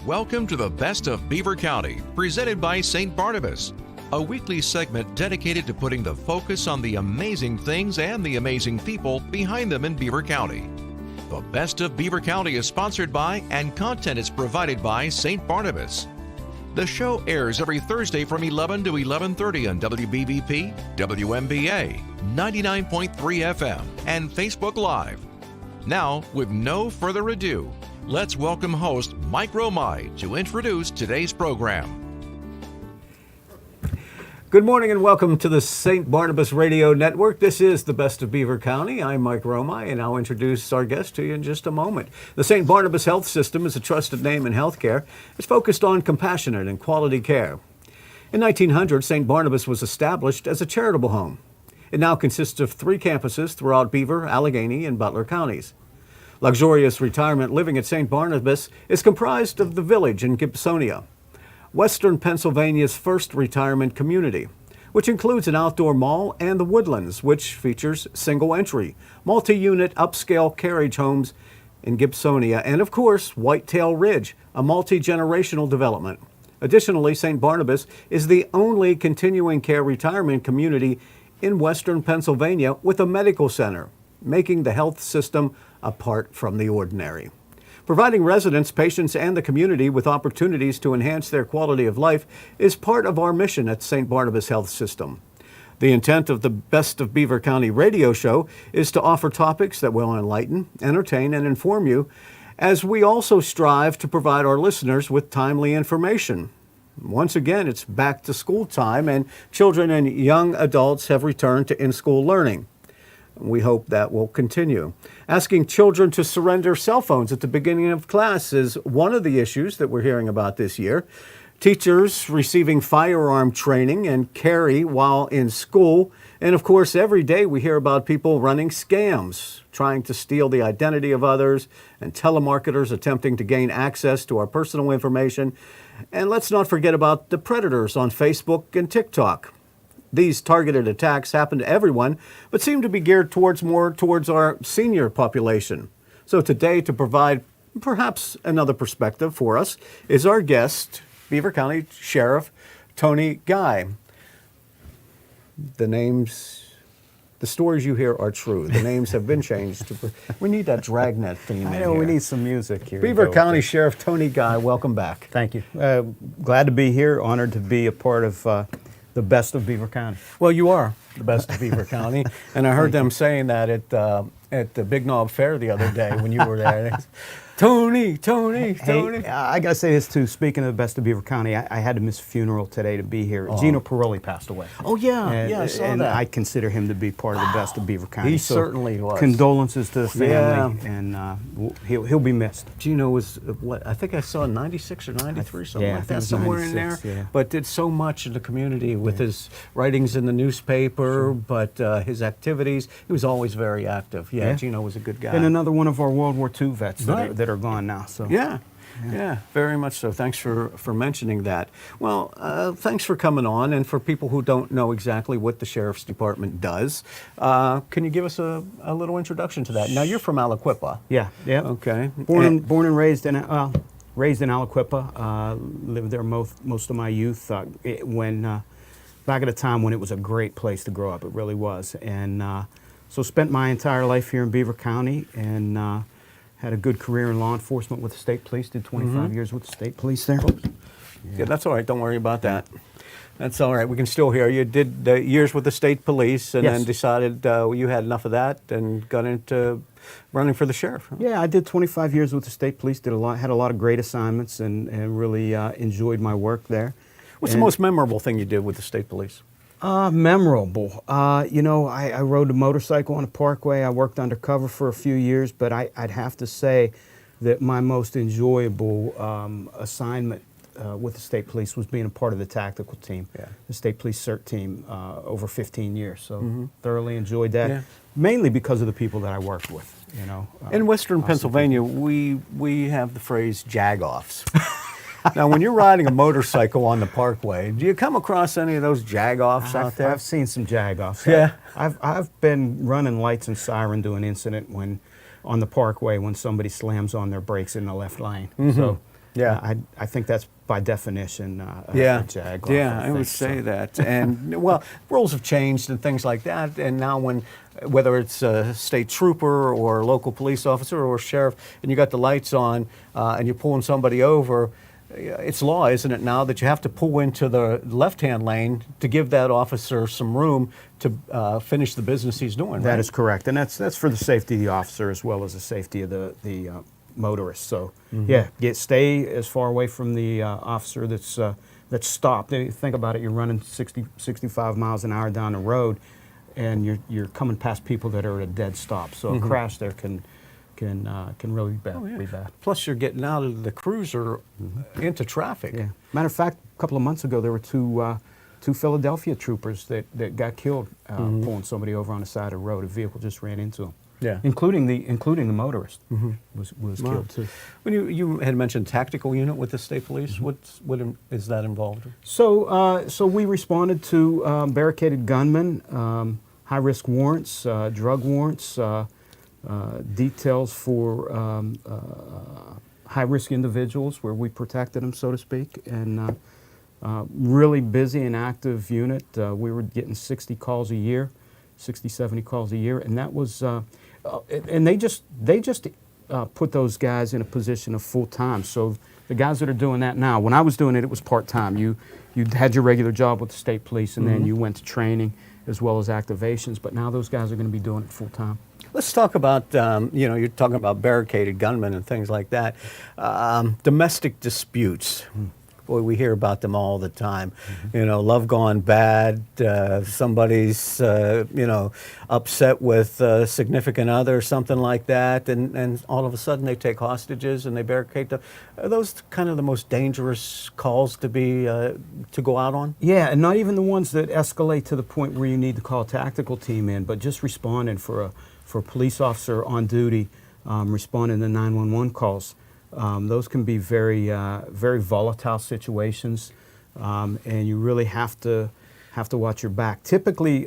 Welcome to the Best of Beaver County, presented by St. Barnabas, a weekly segment dedicated to putting the focus on the amazing things and the amazing people behind them in Beaver County. The Best of Beaver County is sponsored by and content is provided by St. Barnabas. The show airs every Thursday from 11 to 11:30 on WBBP, WMBA, 99.3 FM, and Facebook Live. Now, with no further ado, let's welcome host Mike Romigh to introduce today's program. Good morning and welcome to the St. Barnabas Radio Network. This is the Best of Beaver County. I'm Mike Romigh, and I'll introduce our guest to you in just a moment. The St. Barnabas Health System is a trusted name in healthcare. It's focused on compassionate and quality care. In 1900, St. Barnabas was established as a charitable home. It now consists of 3 campuses throughout Beaver, Allegheny, and Butler counties. Luxurious retirement living at St. Barnabas is comprised of the Village in Gibsonia, Western Pennsylvania's first retirement community, which includes an outdoor mall, and the Woodlands, which features single-entry, multi-unit upscale carriage homes in Gibsonia, and of course, Whitetail Ridge, a multi-generational development. Additionally, St. Barnabas is the only continuing care retirement community in Western Pennsylvania with a medical center, making the health system apart from the ordinary. Providing residents, patients, and the community with opportunities to enhance their quality of life is part of our mission at St. Barnabas Health System. The intent of the Best of Beaver County radio show is to offer topics that will enlighten, entertain, and inform you, as we also strive to provide our listeners with timely information. Once again, it's back to school time, and children and young adults have returned to in-school learning. We hope that will continue. Asking children to surrender cell phones at the beginning of class is one of the issues that we're hearing about this year. Teachers receiving firearm training and carry while in school. And of course, every day we hear about people running scams, trying to steal the identity of others, and telemarketers attempting to gain access to our personal information. And let's not forget about the predators on Facebook and TikTok. These targeted attacks happen to everyone, but seem to be geared more towards our senior population. So today, to provide perhaps another perspective for us, is our guest, Beaver County Sheriff Tony Guy. The stories you hear are true. The names have been changed. We need that dragnet theme. I know, we need some music here. Beaver County Sheriff Tony Guy, welcome back. Thank you. Glad to be here. Honored to be a part of the Best of Beaver County. Well, you are the Best of Beaver County, and I heard them saying that at the Big Knob Fair the other day when you were there. Tony. Hey, I got to say this too. Speaking of the Best of Beaver County, I had to miss a funeral today to be here. Gino Pirelli passed away. Oh, yeah, I saw and that. I consider him to be part of the Best of Beaver County. He certainly was. Condolences to the family, and he'll be missed. Gino was, I think I saw 96 or 93, something like that, somewhere in there. Yeah. But did so much in the community with his writings in the newspaper, but his activities. He was always very active. Yeah, Gino was a good guy. And another one of our World War II vets that are gone now. So Yeah, very much so. Thanks for mentioning that. Well, thanks for coming on. And for people who don't know exactly what the Sheriff's Department does, can you give us a little introduction to that? Now, you're from Aliquippa. Yeah. Okay. Born and raised in Aliquippa. Lived there most of my youth. Back at a time when it was a great place to grow up, it really was. And so spent my entire life here in Beaver County, and had a good career in law enforcement with the state police. Did 25 years with the state police there. Yeah, that's all right. Don't worry about that. That's all right. We can still hear you. Did years with the state police, and then decided you had enough of that and got into running for the sheriff. Huh? Yeah, I did 25 years with the state police. Had a lot of great assignments, and really enjoyed my work there. What's the most memorable thing you did with the state police? Memorable. I rode a motorcycle on a parkway. I worked undercover for a few years, but I'd have to say that my most enjoyable assignment with the state police was being a part of the tactical team, the state police CERT team, over 15 years. So thoroughly enjoyed that, mainly because of the people that I worked with. In Western Pennsylvania, we have the phrase jag-offs. Now, when you're riding a motorcycle on the parkway, do you come across any of those jag-offs out there? I've seen some jag-offs. Yeah. I've been running lights and siren to an incident on the parkway when somebody slams on their brakes in the left lane. So Yeah. I think that's by definition Yeah, a jag. yeah, I would say that. And well, rules have changed and things like that. And now, whether it's a state trooper or a local police officer or sheriff, and you got the lights on, and you're pulling somebody over, it's law, isn't it, now that you have to pull into the left-hand lane to give that officer some room to finish the business he's doing. That right? is correct, and that's for the safety of the officer as well as the safety of the motorist. So yeah, stay as far away from the officer that's stopped. Think about it: you're running 60, 65 miles an hour down the road, and you're coming past people that are at a dead stop. So a crash there can really be bad. Plus, you're getting out of the cruiser into traffic. Yeah. Matter of fact, a couple of months ago, there were two Philadelphia troopers that got killed pulling somebody over on the side of the road. A vehicle just ran into them. Yeah. Including the motorist was killed too. When you had mentioned tactical unit with the state police, what is that involved in? So we responded to barricaded gunmen, high risk warrants, drug warrants, details for high risk individuals where we protected them, so to speak, and really busy and active unit. We were getting 60 calls a year, 60, 70 calls a year, and that was. And they just put those guys in a position of full time. So the guys that are doing that now, when I was doing it, it was part time. You had your regular job with the state police, and then you went to training as well as activations. But now those guys are going to be doing it full time. Let's talk about you're talking about barricaded gunmen and things like that. Domestic disputes. Boy, we hear about them all the time. Love gone bad. Somebody's upset with a significant other, something like that, and all of a sudden they take hostages and they barricade them. Are those kind of the most dangerous calls to go out on? Yeah, and not even the ones that escalate to the point where you need to call a tactical team in, but just responding for a police officer on duty, responding to 911 calls. Those can be very, very volatile situations, and you really have to watch your back. Typically,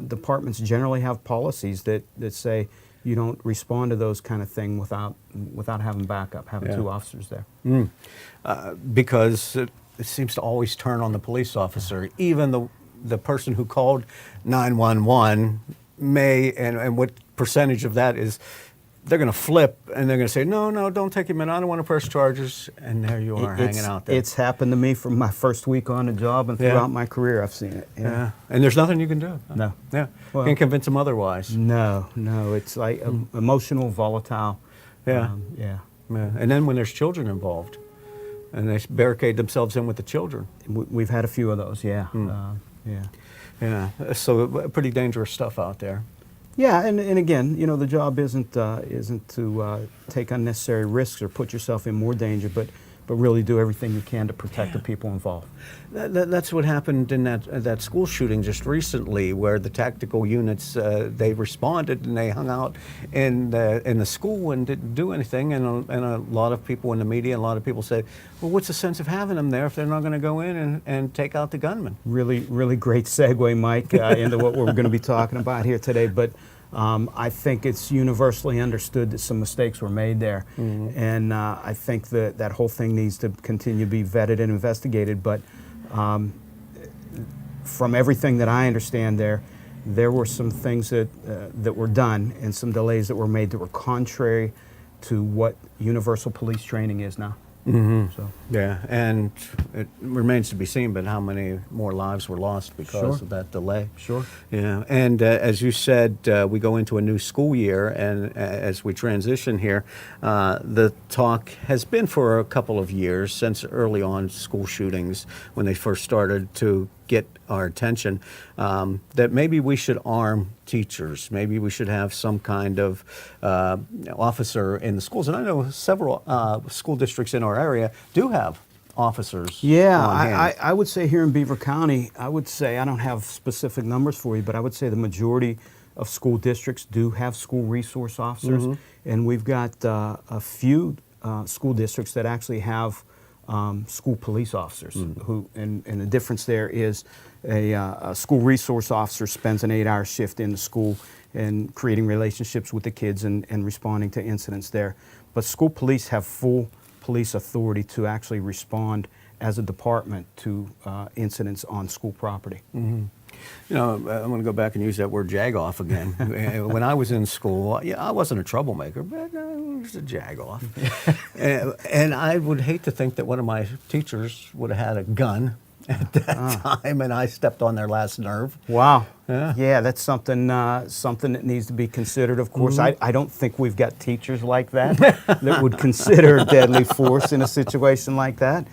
departments generally have policies that say you don't respond to those kind of things without having backup, having two officers there. Because it seems to always turn on the police officer, even the person who called 911 may, and what percentage of that is. They're going to flip and they're going to say, no, don't take him in. I don't want to press charges. And there you are hanging out there. It's happened to me from my first week on the job and throughout my career. I've seen it. Yeah. And there's nothing you can do. No. Yeah. Well, Can't convince them otherwise. No. It's like emotional, volatile. Yeah. Yeah. And then when there's children involved and they barricade themselves in with the children. We've had a few of those, yeah. Yeah. So pretty dangerous stuff out there. Yeah, and again, the job isn't to take unnecessary risks or put yourself in more danger, but really do everything you can to protect the people involved. That's what happened in that school shooting just recently, where the tactical units they responded and they hung out in the school and didn't do anything. And a lot of people in the media, and a lot of people say, well, what's the sense of having them there if they're not going to go in and take out the gunman? Really, really great segue, Mike, into what we're going to be talking about here today. But I think it's universally understood that some mistakes were made there, and I think that whole thing needs to continue to be vetted and investigated. But from everything that I understand, there were some things that were done and some delays that were made that were contrary to what universal police training is now. So. Yeah, and it remains to be seen, but how many more lives were lost because of that delay? Sure. Yeah, and as you said, we go into a new school year, and as we transition here, the talk has been for a couple of years since early on school shootings when they first started to get our attention, that maybe we should arm teachers. Maybe we should have some kind of officer in the schools. And I know several school districts in our area do have officers. Yeah, on hand. I would say here in Beaver County, I don't have specific numbers for you, but I would say the majority of school districts do have school resource officers. And we've got a few school districts that actually have school police officers who, and the difference there is a school resource officer spends an 8-hour shift in the school and creating relationships with the kids and responding to incidents there. But school police have full police authority to actually respond as a department to incidents on school property. You know, I'm going to go back and use that word jag-off again. When I was in school, yeah, I wasn't a troublemaker, but I was a jag-off. And I would hate to think that one of my teachers would have had a gun at that time, and I stepped on their last nerve. Wow. Yeah. That's something something that neneeds to be considered. Of course, I don't think we've got teachers like that that would consider deadly force in a situation like that.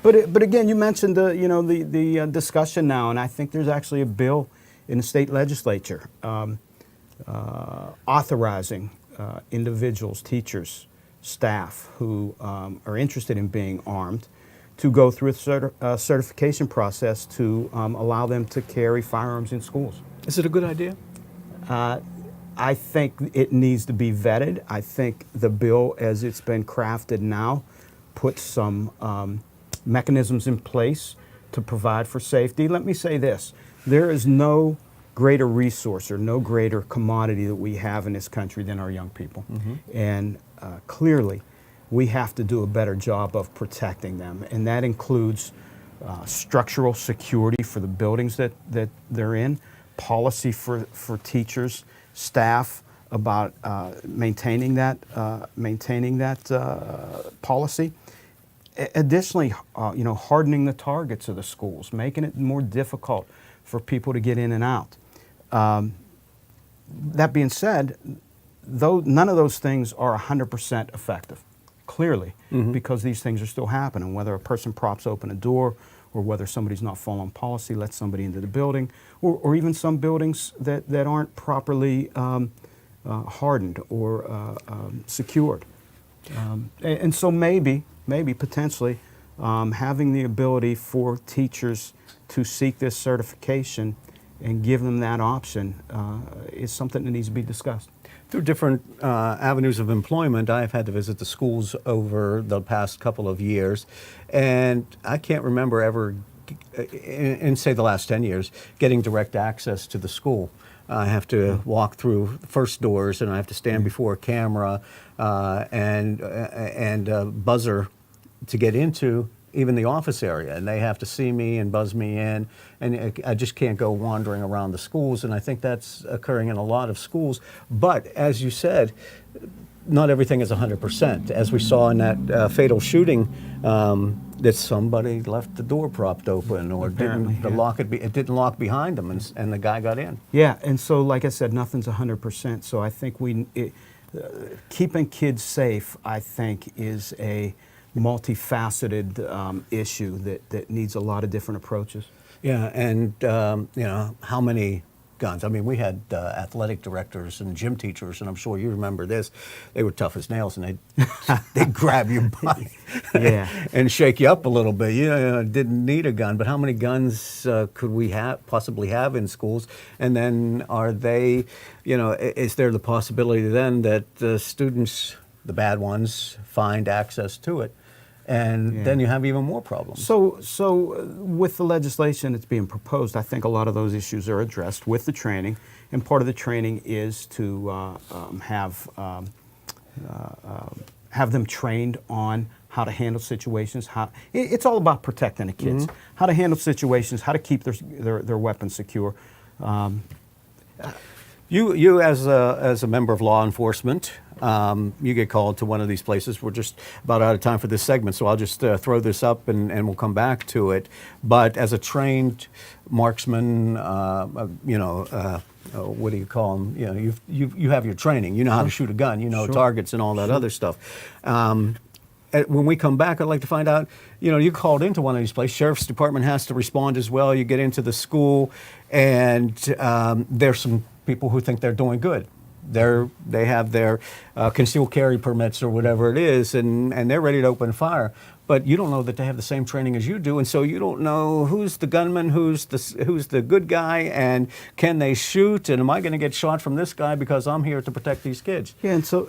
But again, you mentioned the discussion now, and I think there's actually a bill in the state legislature authorizing individuals, teachers, staff who are interested in being armed to go through a certification process to allow them to carry firearms in schools. Is it a good idea? I think it needs to be vetted. I think the bill, as it's been crafted now, puts some mechanisms in place to provide for safety. Let me say this. There is no greater resource or no greater commodity that we have in this country than our young people. And clearly, we have to do a better job of protecting them, and that includes structural security for the buildings that they're in, policy for teachers, staff about maintaining that policy. Additionally, hardening the targets of the schools, making it more difficult for people to get in and out. That being said, though none of those things are 100% effective. Clearly, because these things are still happening, whether a person props open a door or whether somebody's not following policy, lets somebody into the building, or even some buildings that aren't properly hardened or secured. And so maybe potentially having the ability for teachers to seek this certification and give them that option is something that needs to be discussed. Through different avenues of employment, I've had to visit the schools over the past couple of years, and I can't remember ever, in say the last 10 years, getting direct access to the school. I have to walk through the first doors, and I have to stand before a camera and a buzzer to get into even the office area, and they have to see me and buzz me in, and I just can't go wandering around the schools, and I think that's occurring in a lot of schools. But as you said, not everything is 100%. As we saw in that fatal shooting, that somebody left the door propped open, or it didn't lock behind them, and the guy got in. Yeah, and so like I said, nothing's 100%. So I think keeping kids safe, I think, is a multifaceted issue that needs a lot of different approaches. Yeah, and how many guns? I mean, we had athletic directors and gym teachers, and I'm sure you remember this. They were tough as nails, and they'd grab your butt and shake you up a little bit. Didn't need a gun, but how many guns could we possibly have in schools? And then are they, is there the possibility then that students, the bad ones, find access to it? And then you have even more problems. So with the legislation that's being proposed, I think a lot of those issues are addressed with the training, and part of the training is to have them trained on how to handle situations. It's all about protecting the kids. How to handle situations, how to keep their weapons secure. You as a member of law enforcement, you get called to one of these places. We're just about out of time for this segment, so I'll just throw this up and we'll come back to it. But as a trained marksman, what do you call them? You have your training. You know how to shoot a gun. You know targets and all that other stuff. When we come back, I'd like to find out, you called into one of these places. Sheriff's Department has to respond as well. You get into the school, and there's some people who think they're doing good. They have their concealed carry permits or whatever it is, and they're ready to open fire. but you don't know that they have the same training as you do, and so you don't know who's the gunman, who's the good guy, and can they shoot, and am I going to get shot from this guy because I'm here to protect these kids? Yeah, and so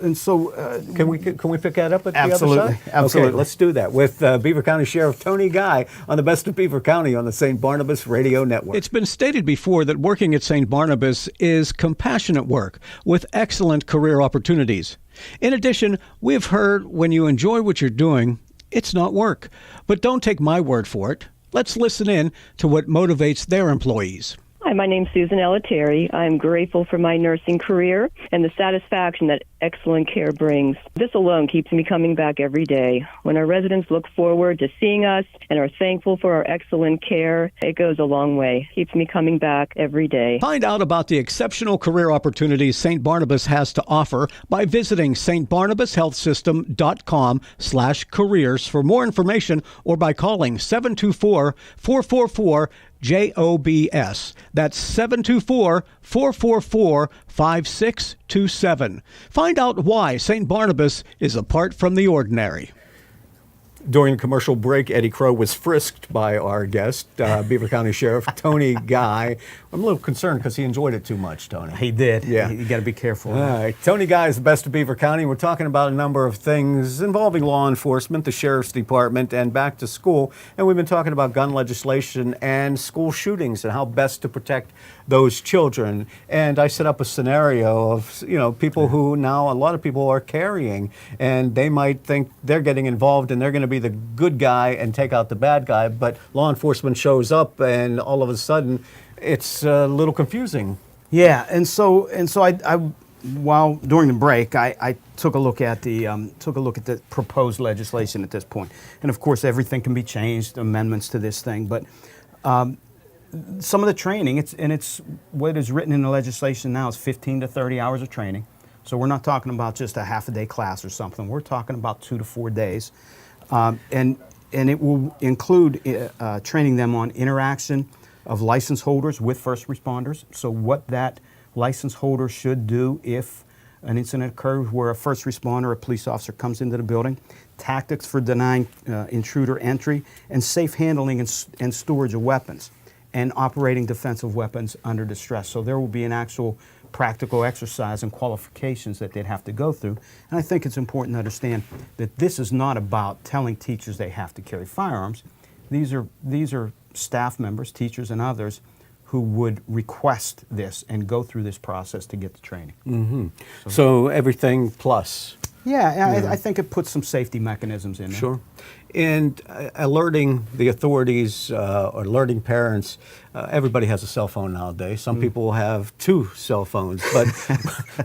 can we pick that up at the other side? Absolutely. Okay, let's do that with Beaver County Sheriff Tony Guy on the Best of Beaver County on the St. Barnabas Radio Network. It's been stated before that working at St. Barnabas is compassionate work with excellent career opportunities. In addition, we've heard when you enjoy what you're doing, it's not work. But don't take my word for it. Let's listen in to what motivates their employees. Hi, my name's Susan Elleteri. I'm grateful for my nursing career and the satisfaction that excellent care brings. This alone keeps me coming back every day. When our residents look forward to seeing us and are thankful for our excellent care, it goes a long way. Keeps me coming back every day. Find out about the exceptional career opportunities St. Barnabas has to offer by visiting stbarnabashealthsystem.com/careers for more information, or by calling 724-444 JOBS. That's 724-444-5627. Find out why St. Barnabas is apart from the ordinary. During the commercial break, Eddie Crow was frisked by our guest, Beaver County Sheriff Tony Guy. I'm a little concerned because he enjoyed it too much, Tony. he did. Yeah. You got to be careful. All right. Tony Guy is the Best of Beaver County. We're talking about a number of things involving law enforcement, the Sheriff's Department, and back to school. And we've been talking about gun legislation and school shootings and how best to protect those children. And I set up a scenario of, people who now, a lot of people are carrying, and they might think they're getting involved and they're going to be the good guy and take out the bad guy, but law enforcement shows up and all of a sudden it's a little confusing. Yeah, and so I while during the break, I took a look at the proposed legislation at this point, and of course everything can be changed, amendments to this thing, but some of the training, it's what is written in the legislation now is 15 to 30 hours of training. So we're not talking about just a half a day class or something. We're talking about 2 to 4 days. And it will include training them on interaction of license holders with first responders. So what that license holder should do if an incident occurs where a first responder or a police officer comes into the building, tactics for denying intruder entry, and safe handling and storage of weapons, and operating defensive weapons under distress. So there will be an actual practical exercise and qualifications that they'd have to go through. And I think it's important to understand that this is not about telling teachers they have to carry firearms. These are staff members, teachers and others, who would request this and go through this process to get the training. Mm-hmm. So everything plus. Yeah, I think it puts some safety mechanisms in there. Sure. And alerting the authorities or alerting parents, everybody has a cell phone nowadays. Some people have 2 cell phones. But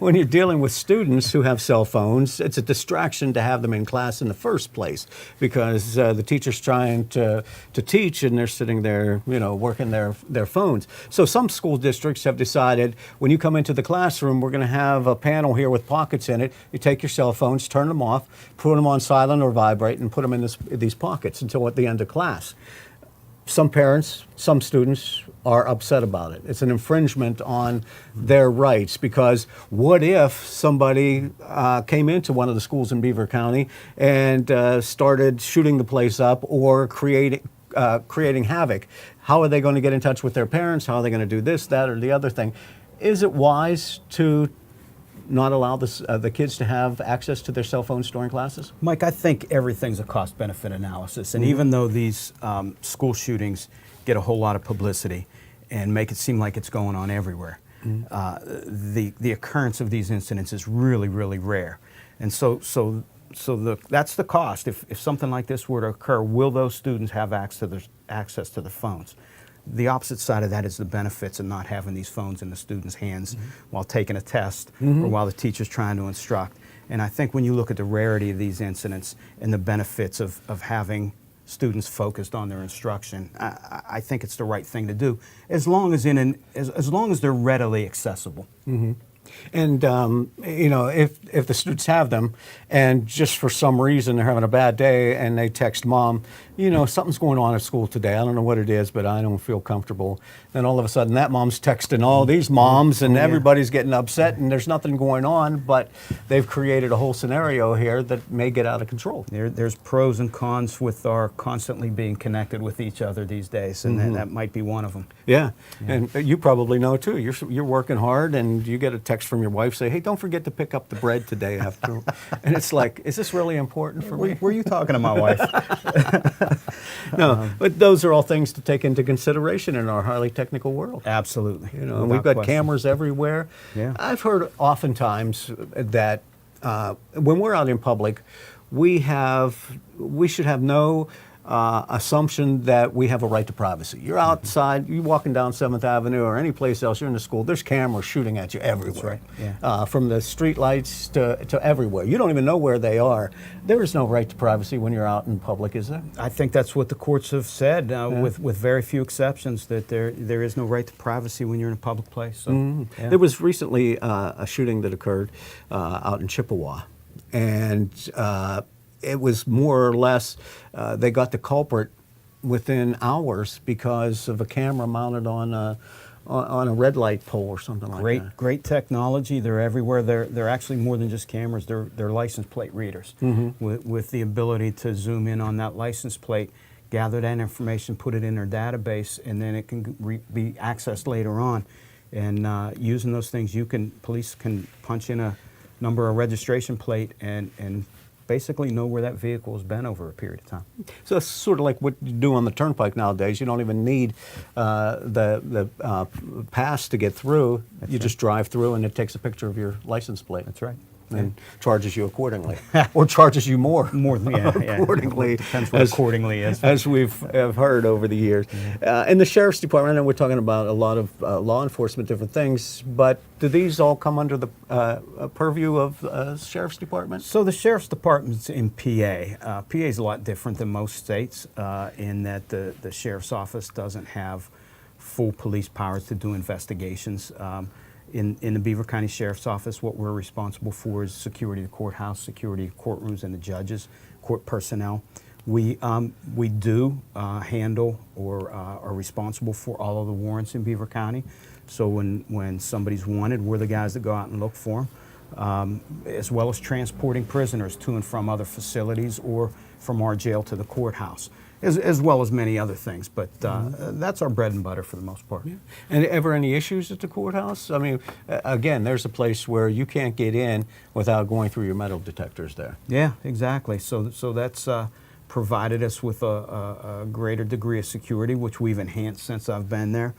when you're dealing with students who have cell phones, it's a distraction to have them in class in the first place, because the teacher's trying to teach and they're sitting there, working their phones. So some school districts have decided when you come into the classroom, we're going to have a panel here with pockets in it. You take your cell phones, turn them off, put them on silent or vibrate, and put them in these pockets until at the end of class. Some parents, some students are upset about it. It's an infringement on their rights, because what if somebody came into one of the schools in Beaver County and started shooting the place up or creating havoc? How are they going to get in touch with their parents? How are they going to do this, that, or the other thing? Is it wise to not allow the kids to have access to their cell phones during classes? Mike, I think everything's a cost-benefit analysis. And even though these school shootings get a whole lot of publicity and make it seem like it's going on everywhere, the occurrence of these incidents is really, really rare. And so that's the cost. If something like this were to occur, will those students have access to their phones? The opposite side of that is the benefits of not having these phones in the students' hands while taking a test or while the teacher's trying to instruct. And I think when you look at the rarity of these incidents and the benefits of having students focused on their instruction, I think it's the right thing to do, as long as they're readily accessible. And if the students have them, and just for some reason they're having a bad day, and they text mom, something's going on at school today. I don't know what it is, but I don't feel comfortable. Then all of a sudden, that mom's texting all these moms, and everybody's getting upset, and there's nothing going on, but they've created a whole scenario here that may get out of control. There's pros and cons with our constantly being connected with each other these days, and that might be one of them. Yeah, and you probably know too. You're working hard, and you get a text from your wife say, "Hey, don't forget to pick up the bread today after." And it's like, is this really important for me? Were you talking to my wife? No, but those are all things to take into consideration in our highly technical world. Absolutely. And we've got cameras everywhere. Yeah. I've heard oftentimes that when we're out in public, we should have no assumption that we have a right to privacy. You're outside, you're walking down 7th Avenue or any place else, you're in the school, there's cameras shooting at you everywhere. That's right. Yeah. From the street lights to everywhere. You don't even know where they are. There is no right to privacy when you're out in public, is there? I think that's what the courts have said, with very few exceptions, that there is no right to privacy when you're in a public place. So, There was recently a shooting that occurred out in Chippewa, and it was more or less, they got the culprit within hours because of a camera mounted on a red light pole or something like that. Great technology. They're everywhere. They're actually more than just cameras. They're license plate readers with the ability to zoom in on that license plate, gather that information, put it in their database, and then it can be accessed later on. And using those things, police can punch in a number, a registration plate, and basically know where that vehicle has been over a period of time. So it's sort of like what you do on the turnpike nowadays. You don't even need the pass to get through. You just drive through, and it takes a picture of your license plate. That's right. And charges you accordingly, or charges you more accordingly. Depends what accordingly is. As we've heard over the years. In the Sheriff's Department, and we're talking about a lot of law enforcement, different things, but do these all come under the purview of Sheriff's Department? So the Sheriff's Department's in PA. PA is a lot different than most states in that the Sheriff's Office doesn't have full police powers to do investigations. In the Beaver County Sheriff's Office, what we're responsible for is security of the courthouse, security of courtrooms and the judges, court personnel. We do handle or are responsible for all of the warrants in Beaver County. So when somebody's wanted, we're the guys that go out and look for them, as well as transporting prisoners to and from other facilities or from our jail to the courthouse, as well as many other things. But that's our bread and butter for the most part. Yeah. And ever any issues at the courthouse? I mean, again, there's a place where you can't get in without going through your metal detectors there. Yeah, exactly. So that's provided us with a greater degree of security, which we've enhanced since I've been there.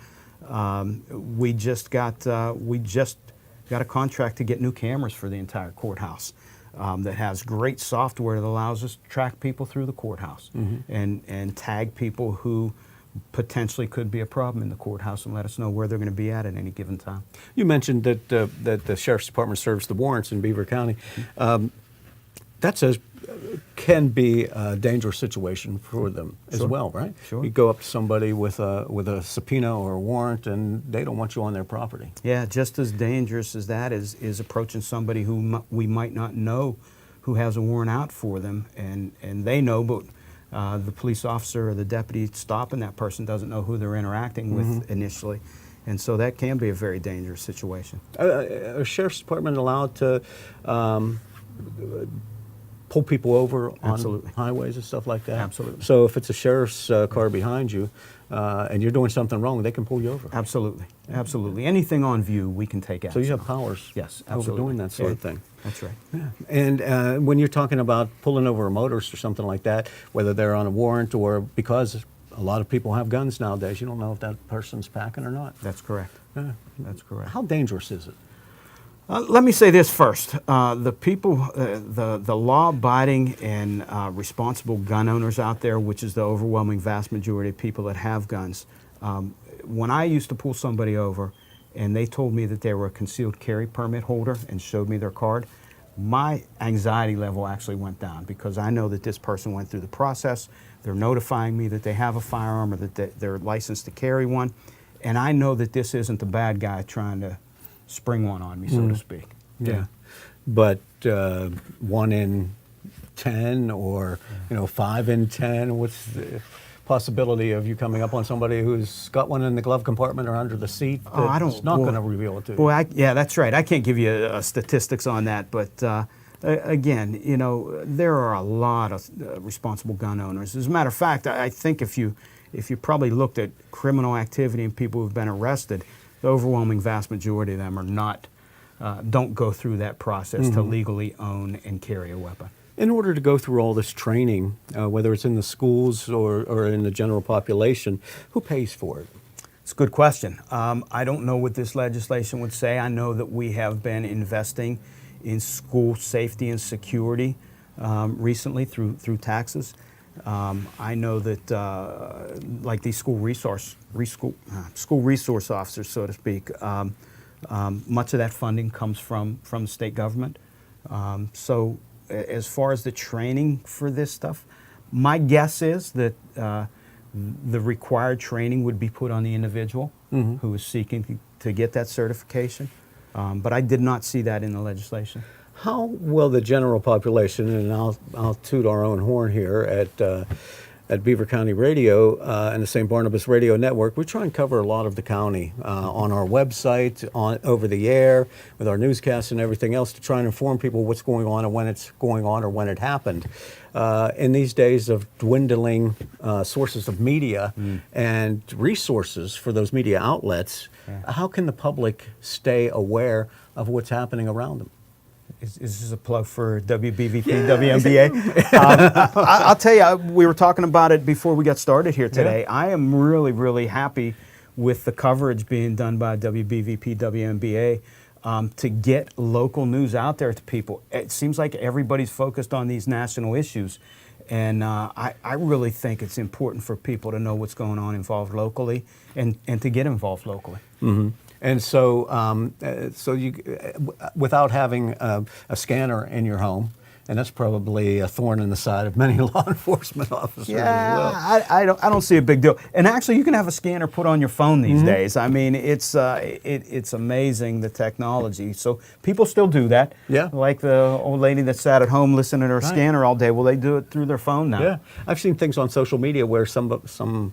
We just got a contract to get new cameras for the entire courthouse. That has great software that allows us to track people through the courthouse and tag people who potentially could be a problem in the courthouse and let us know where they're going to be at any given time. You mentioned that the Sheriff's Department serves the warrants in Beaver County. That says can be a dangerous situation for them as well, right? Sure. You go up to somebody with a subpoena or a warrant, and they don't want you on their property. Yeah, just as dangerous as that is approaching somebody who we might not know who has a warrant out for them, and they know, but the police officer or the deputy stopping that person doesn't know who they're interacting with initially. And so that can be a very dangerous situation. Are Sheriff's Department allowed to pull people over on highways and stuff like that? Absolutely. So if it's a sheriff's car behind you and you're doing something wrong, they can pull you over? Absolutely. Absolutely. Anything on view, we can take action. So you have powers yes, over absolutely. doing that sort of thing. That's right. Yeah. And when you're talking about pulling over a motorist or something like that, whether they're on a warrant or because a lot of people have guns nowadays, you don't know if that person's packing or not. That's correct. Yeah. That's correct. How dangerous is it? Let me say this first. The people, the law-abiding and responsible gun owners out there, which is the overwhelming vast majority of people that have guns, when I used to pull somebody over and they told me that they were a concealed carry permit holder and showed me their card, my anxiety level actually went down because I know that this person went through the process. They're notifying me that they have a firearm or that they're licensed to carry one, and I know that this isn't the bad guy trying to spring one on me, so to speak. Yeah. But 1 in 10 or 5 in 10, what's the possibility of you coming up on somebody who's got one in the glove compartment or under the seat that's not going to reveal it to you? Boy, yeah, that's right. I can't give you statistics on that, but again, there are a lot of responsible gun owners. As a matter of fact, I think if you probably looked at criminal activity and people who've been arrested, the overwhelming vast majority of them are not, don't go through that process to legally own and carry a weapon. In order to go through all this training, whether it's in the schools or in the general population, who pays for it? It's a good question. I don't know what this legislation would say. I know that we have been investing in school safety and security recently through taxes. I know that like these school resource officers, so to speak, much of that funding comes from the state government. So as far as the training for this stuff, my guess is that the required training would be put on the individual who is seeking to get that certification. But I did not see that in the legislation. How will the general population, and I'll toot our own horn here at Beaver County Radio and the St. Barnabas Radio Network, we try and cover a lot of the county on our website, over the air, with our newscasts and everything else to try and inform people what's going on and when it's going on or when it happened. In these days of dwindling sources of media and resources for those media outlets, how can the public stay aware of what's happening around them? Is this a plug for WBVP, WNBA? I'll tell you, we were talking about it before we got started here today. I am really, really happy with the coverage being done by WBVP, WNBA to get local news out there to people. It seems like everybody's focused on these national issues. And I really think it's important for people to know what's going on involved locally and to get involved locally. And so, you, without having a scanner in your home, and that's probably a thorn in the side of many law enforcement officers as well. I don't see a big deal. And actually, you can have a scanner put on your phone these days. I mean, it's amazing, the technology. So people still do that. Yeah. Like the old lady that sat at home listening to her scanner all day. Well, they do it through their phone now. Yeah, I've seen things on social media where some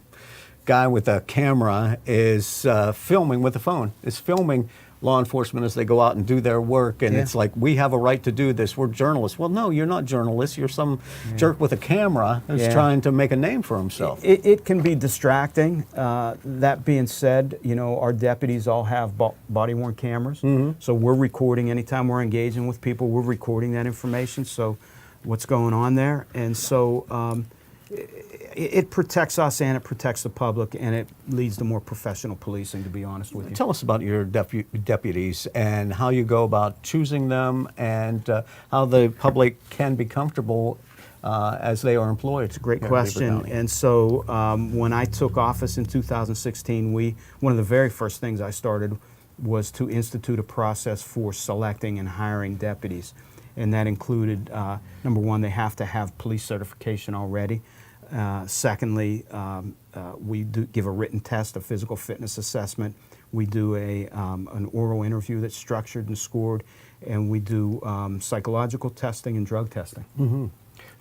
guy with a camera is filming with a phone. Is filming law enforcement as they go out and do their work, and it's like, we have a right to do this. We're journalists. Well, no, you're not journalists. You're some jerk with a camera who's trying to make a name for himself. It can be distracting. That being said, our deputies all have body-worn cameras, so we're recording anytime we're engaging with people. We're recording that information, so what's going on there, and so it protects us and it protects the public, and it leads to more professional policing, to be honest with you. Tell us about your deputies and how you go about choosing them, and how the public can be comfortable as they are employed. It's a great question. And so when I took office in 2016, one of the very first things I started was to institute a process for selecting and hiring deputies. And that included, number one, they have to have police certification already. Secondly, we do give a written test, a physical fitness assessment. We do an oral interview that's structured and scored, and we do psychological testing and drug testing.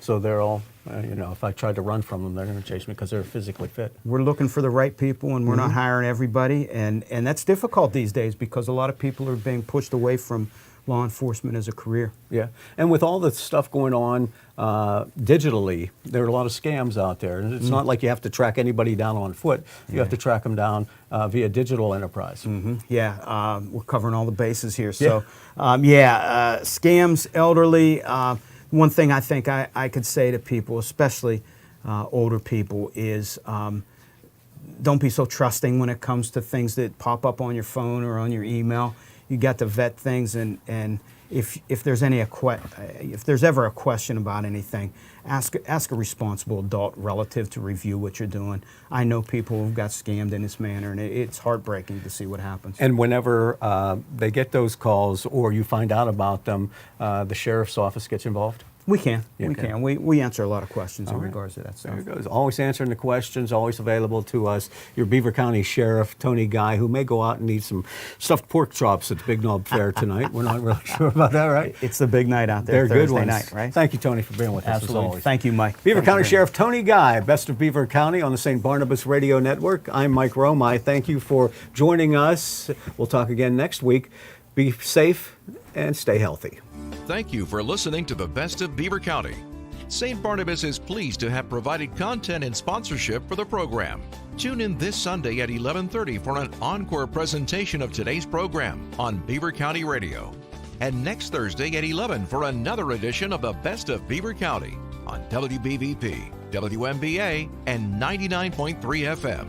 So they're all, if I tried to run from them, they're going to chase me because they're physically fit. We're looking for the right people, and we're not hiring everybody, and that's difficult these days because a lot of people are being pushed away from law enforcement as a career. Yeah, and with all the stuff going on digitally, there are a lot of scams out there. And it's not like you have to track anybody down on foot. You have to track them down via digital enterprise. Yeah, we're covering all the bases here. So, scams, elderly. One thing I think I could say to people, especially older people, is don't be so trusting when it comes to things that pop up on your phone or on your email. You got to vet things, and if there's ever a question about anything, ask a responsible adult relative to review what you're doing. I know people who've got scammed in this manner, and it's heartbreaking to see what happens. And whenever they get those calls or you find out about them, the sheriff's office gets involved? We can. You We can. can. We answer a lot of questions in All right. regards to that stuff. There it goes. Always answering the questions, always available to us. Your Beaver County Sheriff, Tony Guy, who may go out and eat some stuffed pork chops at the Big Knob Fair tonight. We're not really sure about that, right? It's the big night out there. They're good Thursday ones. night, right? Thank you, Tony, for being with us as Absolutely. always. Thank you, Mike. Beaver Thank County you very Sheriff Tony Guy, Best of Beaver County on the St. Barnabas Radio Network. I'm Mike Romigh. Thank you for joining us. We'll talk again next week. Be safe and stay healthy. Thank you for listening to the Best of Beaver County. St. Barnabas is pleased to have provided content and sponsorship for the program. Tune in this Sunday at 11:30 for an encore presentation of today's program on Beaver County Radio. And next Thursday at 11 for another edition of the Best of Beaver County on WBVP, WMBA, and 99.3 FM.